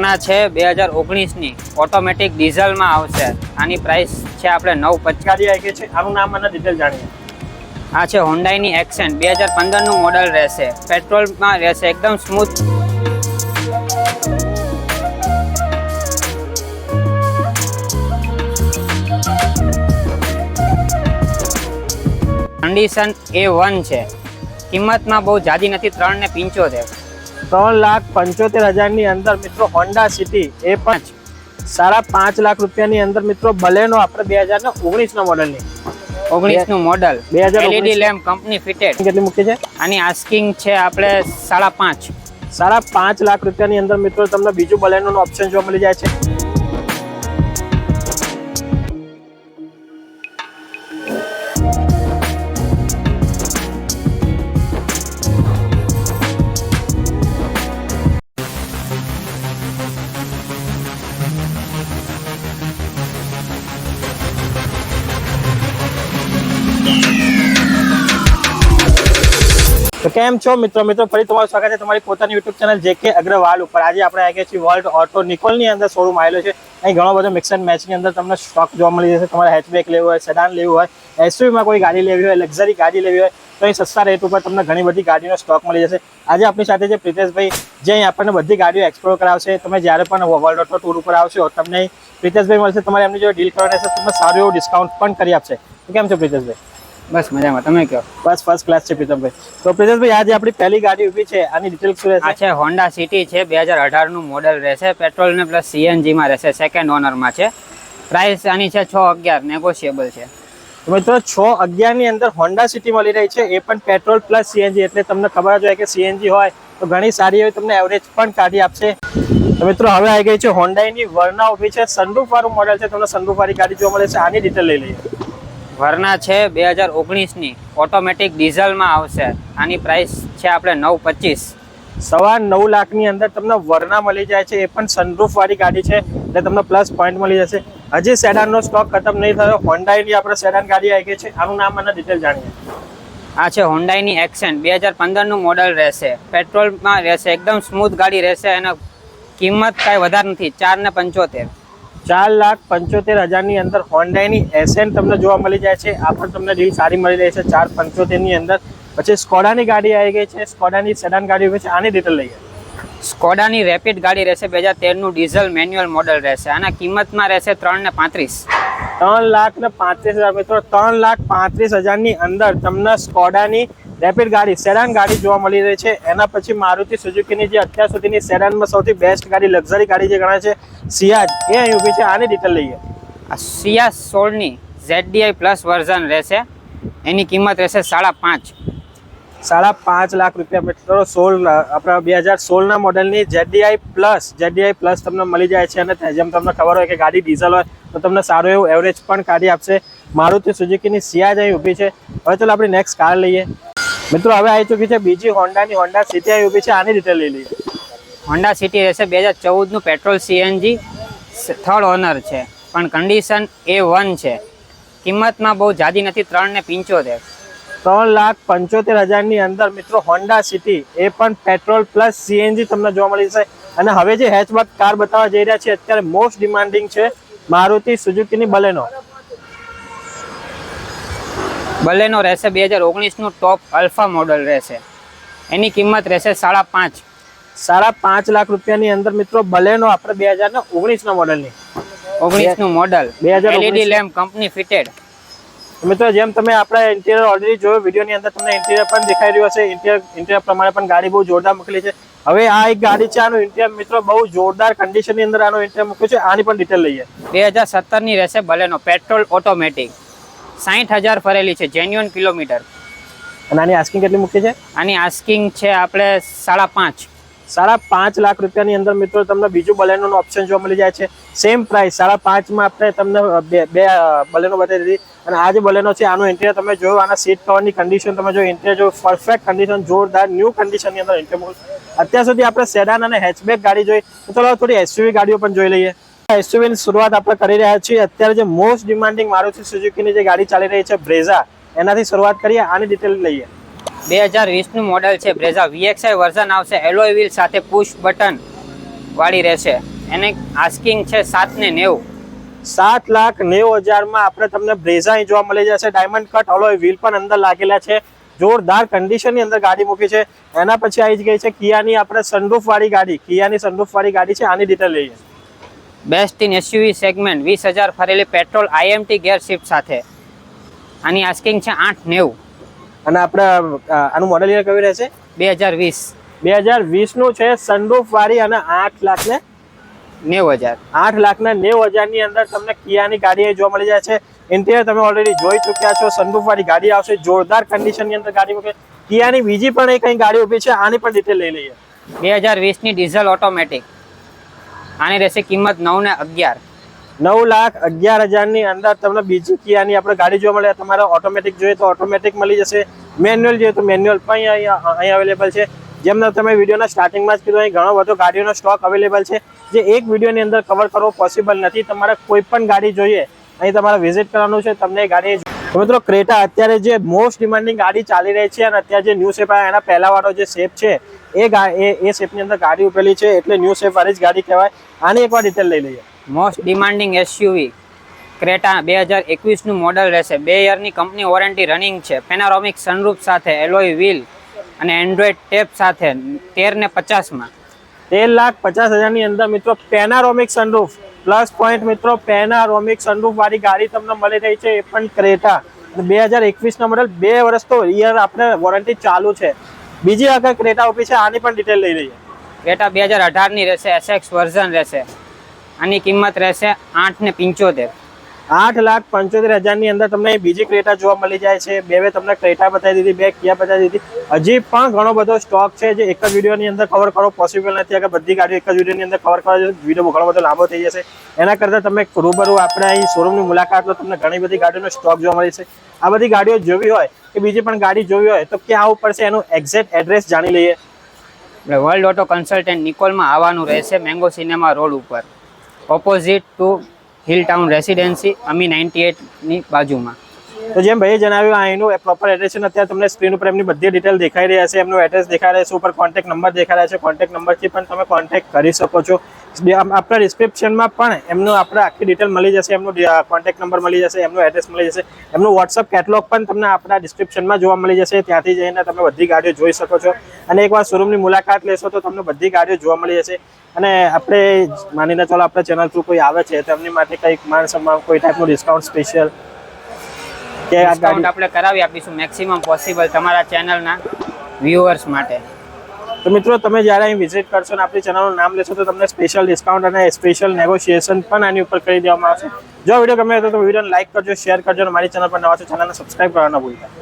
વરના છે 2019 ની ઓટોમેટિક ડીઝલમાં આવશે। આની પ્રાઇસ છે આપણે 950। ગાડી આવી ગઈ છે, આનું નામ અને ડિટેલ જાણીએ। આ છે હોન્ડાઈની એક્સેન્ટ 2015 નું મોડલ રહેશે, પેટ્રોલમાં રહેશે, એકદમ સ્મૂથ। કન્ડિશન A1 છે, કિંમતમાં બહુ જાજી નથી, 3,75,000। 3,75,000 ની અંદર મિત્રો હોન્ડા સિટી A5 5.5 લાખ રૂપિયાની અંદર મિત્રો બલેનો આપણે 2019 ના મોડલની 19 નું model, LED lamp company fitted. કેટલી મૂકી છે? આની આસ્કિંગ છે આપણે 5.5 5.5 લાખ રૂપિયાની અંદર મિત્રો તમને બીજું બલેનોનો ઓપ્શન જોવા મળી જાય છે। તો કેમ છો મિત્રો ફરી તમારું સ્વાગત છે તમારી પોતાની YouTube ચેનલ JK અગ્રવાલ ઉપર। આજે આપણે આવી ગયા છીએ વર્લ્ડ ઓટો નિકોલની અંદર શોરૂમ આવેલો છે। અહીં ઘણો બધો મિક્સ એન્ડ મેચની અંદર તમને સ્ટોક જોવા મળી જશે। તમારે હેચબેક લેવું હોય, સેડાન લેવું હોય, એસયુવીમાં કોઈ ગાડી લેવી હોય, લક્ઝરી ગાડી લેવી હોય તો અહીં સસ્તા રેટ ઉપર તમને ઘણી બધી ગાડીનો સ્ટોક મળી જશે। આજે આપણી સાથે છે પ્રિતેશભાઈ, જે અહીં આપણને બધી ગાડીઓ એક્સપ્લોર કરાવશે। તમે જ્યારે પણ વર્લ્ડ ઓટો ટૂર ઉપર આવશો તમને પ્રિતેશભાઈ મળશે। તમારે એમની જોડે ડીલ કરવાની હશે, તમને સારું એવું ડિસ્કાઉન્ટ પણ કરી આપશે। તો કેમ છો પ્રિતેશભાઈ? બસ મજામાં, તમે કહો? બસ ફર્સ્ટ ક્લાસ છે પ્રીતમભાઈ। તો પ્રિતેશભાઈ, આજે આપણી પહેલી ગાડી ઊભી છે, આની ડિટેલ શું રહેશે? આ છે હોન્ડા સિટી છે, 2018 નું મોડલ રહેશે, પેટ્રોલ ને પ્લસ CNG માં રહેશે, સેકન્ડ ઓનરમાં છે। પ્રાઇસ આની છે 6,11,000, નેગોશિયેબલ છે। તો મિત્રો 6,11,000 ની અંદર હોન્ડા સિટી મળી રહી છે, એ પણ પેટ્રોલ પ્લસ CNG। એટલે તમને ખબર જ હોય કે CNG હોય તો ઘણી સારી એવી તમને એવરેજ પણ કાઢી આપશે। તો મિત્રો હવે આવી ગઈ છે હોન્ડાઈની વર્ના ઊભી છે, સનરૂફ વાળું મોડલ છે, તમને સનરૂફ વાળી ગાડી જોવા મળે છે। આની ડિટેલ લઈ લઈએ। વરના છે 2019 ની ઓટોમેટિક ડીઝલમાં આવશે। આની પ્રાઇસ છે આપણે 925। 9.25 લાખની અંદર તમને વર્ના મળી જાય છે, એ પણ સનરૂફ વાળી ગાડી છે, એટલે તમને પ્લસ પોઈન્ટ મળી જશે। હજી સેડાનનો સ્ટોક ખતમ નહીં થયો, હોન્ડાઈની આપણે સેડાન ગાડી આવી ગઈ છે, આનું નામ અને ડિટેલ જાણીએ। આ છે હોન્ડાઈની એક્સેન્ટ 2015 નું મોડલ રહેશે, પેટ્રોલમાં રહેશે, એકદમ સ્મૂથ ગાડી રહેશે અને કિંમત કાંઈ વધારે નથી, 4,75,000। 4,75,000 ની અંદર હોન્ડાઈની એસેન્ટ તમને જોવા મળી જાય છે। આ પણ તમને ડીલ સારી મળી રહી છે 4,75,000 ની અંદર। પછી સ્કોડાની ગાડી આવી ગઈ છે, સ્કોડાની સેડાન ગાડી હોય છે, આની ડિટેલ લઈએ। સ્કોડાની રેપિડ ગાડી રહેશે, 2013 નું ડીઝલ મેન્યુઅલ મોડલ રહેશે, આના કિંમતમાં રહેશે 3,35,000। 3,35,000 મિત્રો, 3,35,000 ની અંદર તમને સ્કોડાની રેપિડ ગાડી સેડાન ગાડી જોવા મળી રહી છે। એના પછી મારુતિ સુઝુકીની જે અત્યાર સુધીની સેડાનમાં સૌથી બેસ્ટ ગાડી, લક્ઝરી ગાડી જે ગણાય છે, સિયાજ, એ અહીં ઊભી છે, આની ડિટેલ લઈએ। આ સિયાજ 16 ની ZDI પ્લસ વર્ઝન રહેશે, એની કિંમત રહેશે 5.5। 5.5 લાખ રૂપિયા મિત્રો, 16 આપણા 2016 ના મોડલની ZDI પ્લસ તમને મળી જાય છે। અને જેમ તમને ખબર હોય કે ગાડી ડીઝલ હોય તો તમને સારું એવું એવરેજ પણ કાઢી આપશે। મારુતિ સુઝુકીની સિયાજ અહીં ઊભી છે। હવે ચાલો આપણે નેક્સ્ટ કાર લઈએ। મિત્રો હવે આવી ચૂકી છે બીજી હોન્ડાની હોન્ડા સિટી અહીં ઊભી છે, આની ડિટેલ લઈ લઈએ। હોન્ડા સિટી રહેશે 2014 નું પેટ્રોલ CNG, થર્ડ ઓનર છે, પણ કન્ડિશન A1 છે, કિંમતમાં બહુ જાજી નથી, 3,75,000। 3,75,000 ની અંદર મિત્રો હોન્ડા સિટી, એ પણ પેટ્રોલ પ્લસ CNG તમને જોવા મળી જશે। અને હવે જે હેચબેક કાર બતાવવા જઈ રહ્યા છે, અત્યારે મોસ્ટ ડિમાન્ડિંગ છે મારુતિ સુઝુકીની બલેનો। બલેનો રહેશે 2019 નું ટોપ અલ્ફા મોડલ રહેશે, એની કિંમત રહેશે 5.5। 5.5 લાખ રૂપિયાની અંદર મિત્રો બલેનો આપણે 2019 ના મોડલની 19 નું model, 2019 LED lamp company fitted. મિત્રો જેમ તમે આપણા ઇન્ટિરિયર ઓલરેડી જોયો વિડીયોની અંદર, તમને ઇન્ટિરિયર પણ દેખાઈ રહ્યું હશે। ઇન્ટિરિયર પ્રમાણે પણ ગાડી બહુ જોરદાર મૂકેલી છે। હવે આ એક ગાડી છે, આનું ઇન્ટિરિયર મિત્રો બહુ જોરદાર કન્ડિશનની અંદર આનું ઇન્ટિરિયર મૂક્યું છે, આની પણ ડિટેલ લઈએ। 2017 ની રહેશે બલેનો, પેટ્રોલ ઓટોમેટિક, 60,000 ફરેલી છે, જેન્યુઅન કિલોમીટર। અને આની આસ્કિંગ કેટલી મૂકી છે? આની આસ્કિંગ છે આપણે 5.5। 5.5 લાખ રૂપિયાની અંદર મિત્રો તમને બીજું બલેનોનો ઓપ્શન જોવા મળી જાય છે। સેમ પ્રાઇસ 5.5 માં આપણે તમને બે બલેનો બતાવી દીધી। અને આ જે બલેનો છે, આનું ઇન્ટિરિયર તમે જોયો, આના સીટ કવરની કન્ડિશન તમે જો, ઇન્ટિરિયર જો પરફેક્ટ કન્ડિશન, જોરદાર ન્યૂ કન્ડિશનની અંદર ઇન્ટિરિયર। અત્યાર સુધી આપણે સેડાન અને હેચબેક ગાડી જોઈ, તો ચાલો થોડી એસયુવી ગાડીઓ પણ જોઈ લઈએ। એસયુવીની શરૂઆત આપણે કરી રહ્યા છીએ। અત્યારે જે મોસ્ટ ડિમાન્ડિંગ મારુતિ સુઝુકીની જે ગાડી ચાલી રહી છે બ્રેઝા, એનાથી શરૂઆત કરીએ, આની ડિટેલ લઈએ। 2020 નું મોડલ છે, બ્રેઝા VXI વર્ઝન આવશે, એલોય વ્હીલ સાથે પુશ બટન વાળી રહેશે, એને આસ્કિંગ છે 7,90,000. 7,90,000 આપણે તમને બ્રેઝા અહીં જોવા મળી જશે. ડાયમંડ કટ અલોય વ્હીલ પણ અંદર લાગેલા છે. જોરદાર કન્ડિશનની અંદર ગાડી મૂકી છે. એના પછી આવી જ ગઈ છે કિયાની આપણે સનરૂફ વાળી ગાડી. કિયાની સનરૂફ વાળી ગાડી છે. આની ડિટેલ લઈએ. બેસ્ટ ઇન એસયુવી સેગમેન્ટ 20,000 ફરેલી પેટ્રોલ IMT ગિયર શિફ્ટ સાથે. આની આસ્કિંગ છે 8,90,000. અને આપણે આનું મોડેલ યર કયું રહેશે? 2020. 2020 નું છે. સનરૂફ વાળી અને 8,90,000. 8,90,000 ની અંદર તમને કિયાની ગાડી અહીં જોવા મળી જાય છે. ઇન્ટિરિયર તમે ઓલરેડી જોઈ ચૂક્યા છો. સનરૂફ વાળી ગાડી આવશે. જોરદાર કન્ડિશન ની અંદર ગાડી મૂકે. કિયાની બીજી પણ એક અહીં ગાડી ઊભી છે. આની પણ ડિટેલ લઈ લઈએ. 2020 ની ડીઝલ ઓટોમેટિક. આની રહેશે કિંમત 9,11,000. 9,11,000 ની અંદર તમને બીજી કિયાની આપણે ગાડી જોવા મળે. તમારે ઓટોમેટિક જોઈએ તો ઓટોમેટિક મળી જશે. મેન્યુઅલ જોઈએ તો મેન્યુઅલ પણ અહીં અવેલેબલ છે. જેમ તમે વિડીયોના સ્ટાર્ટિંગમાં જ કીધું, અહીં ઘણો બધો ગાડીઓનો સ્ટોક અવેલેબલ છે, જે એક વિડીયોની અંદર કવર કરવો પોસિબલ નથી. તમારે કોઈ પણ ગાડી જોઈએ અહીં તમારે વિઝિટ કરવાનું છે. તમને ગાડી મિત્રો ક્રેટા અત્યારે જે મોસ્ટ ડિમાન્ડિંગ ગાડી ચાલી રહી છે અને અત્યારે જે ન્યૂ શેપ આવ્યા એના પહેલા વાળો જે શેપ છે એ શેપની અંદર ગાડી ઉપેલી છે, એટલે ન્યૂ શેપ વાળી જ ગાડી કહેવાય. આની એકવાર ડિટેલ લઈ લઈએ. મોસ્ટ ડિમાન્ડિંગ SUV ક્રેટા 2021 નું મોડલ રહેશે. 2 યરની કંપની વોરંટી રનિંગ છે. પેનારોમિક સનરૂફ સાથે, એલોય વ્હીલ અને એન્ડ્રોઇડ ટેપ સાથે 13,50,000 13,50,000 ની અંદર મિત્રો પેનારોમિક સનરૂફ પ્લસ પોઈન્ટ મિત્રો પેનારોમિક સનરૂફ વાળી ગાડી તમને મળી રહી છે. એ પણ ક્રેટા 2021 નો મોડલ. 2 વર્ષ તો યર આપણે વોરંટી ચાલુ છે. બીજી આગળ ક્રેટા ઊભી છે. આની પણ ડિટેલ લઈ લઈએ. ક્રેટા 2018 ની રહેશે. SX વર્ઝન રહેશે. આની કિંમત રહેશે 8,75,000. 8,75,000 ની અંદર તમને બીજી ક્રેટા જોવા મળી જાય છે. બે તમને ક્રેટા બતાવી દીધી, 2 કિયા બતાવી દીધી. હજી પણ ઘણો બધો સ્ટોક છે જે એક જ વિડીયોની અંદર કવર કરવો પોસિબલ નથી. અગર બધી ગાડીઓ એક જ વિડીયોની અંદર કવર કરવા જોઈએ વિડીયો ઘણો બધો લાંબો થઈ જશે. એના કરતાં તમે રૂબરૂ આપણે અહીં શોરૂમની મુલાકાત લો, તમને ઘણી બધી ગાડીનો સ્ટોક જોવા મળે છે. આ બધી ગાડીઓ જોવી હોય કે બીજી પણ ગાડી જોવી હોય તો ક્યાં આવવું પડશે એનું એક્ઝેક્ટ એડ્રેસ જાણી લઈએ. વર્લ્ડ ઓટો કન્સલ્ટન્ટ નિકોલમાં આવવાનું રહેશે. મેંગો સિનેમા રોડ ઉપર, opposite to hill town residency, Ami 98 ની બાજુમાં. તો જેમ ભાઈએ જણાવ્યું, અહીંનું પ્રોપર એડ્રેસ અત્યારે તમને સ્ક્રીન ઉપર એમની બધી ડિટેલ દેખાઈ રહી હશે. એમનું એડ્રેસ દેખાઈ રહ્યા છે. ઉપર કોન્ટેક્ટ નંબર દેખાઈ રહ્યા છે. કોન્ટેક્ટ નંબરથી પણ તમે કોન્ટેક્ટ કરી શકો છો. આપણા ડિસ્ક્રિપ્શનમાં પણ એમનું આપણે આખી ડિટેલ મળી જશે. એમનું કોન્ટેક્ટ નંબર મળી જશે. એમનું એડ્રેસ મળી જશે. એમનું વોટ્સઅપ કેટલોગ પણ તમને આપણા ડિસ્ક્રિપ્શનમાં જોવા મળી જશે. ત્યાંથી જઈને તમે બધી ગાડીઓ જોઈ શકો છો. અને એકવાર શોરૂમની મુલાકાત લેશો તો તમને બધી ગાડીઓ જોવા મળી જશે. અને આપણે માનીને ચાલો આપણા ચેનલ થ્રુ કોઈ આવે છે તો એમની માટે કંઈક માન સન્માન, કોઈ ટાઈપનું ડિસ્કાઉન્ટ સ્પેશિયલ આપણે કરાવી આપીશું મેક્સિમમ પોસિબલ તમારા ચેનલના વ્યુઅર્સ માટે. તો મિત્રો તમે જ્યારે અહીં વિઝિટ કરશો અને આપણી ચેનલનું નામ લેશો તો તમને સ્પેશિયલ ડિસ્કાઉન્ટ અને સ્પેશિયલ નેગોશિએશન પણ આની ઉપર કરી દેવામાં આવશે. જો વિડીયો ગમે તો વિડીયોને લાઈક કરજો, શેર કરજો અને મારી ચેનલ પર નવા છો ચેનલને સબસ્ક્રાઈબ કરવાનું ના ભૂલતા.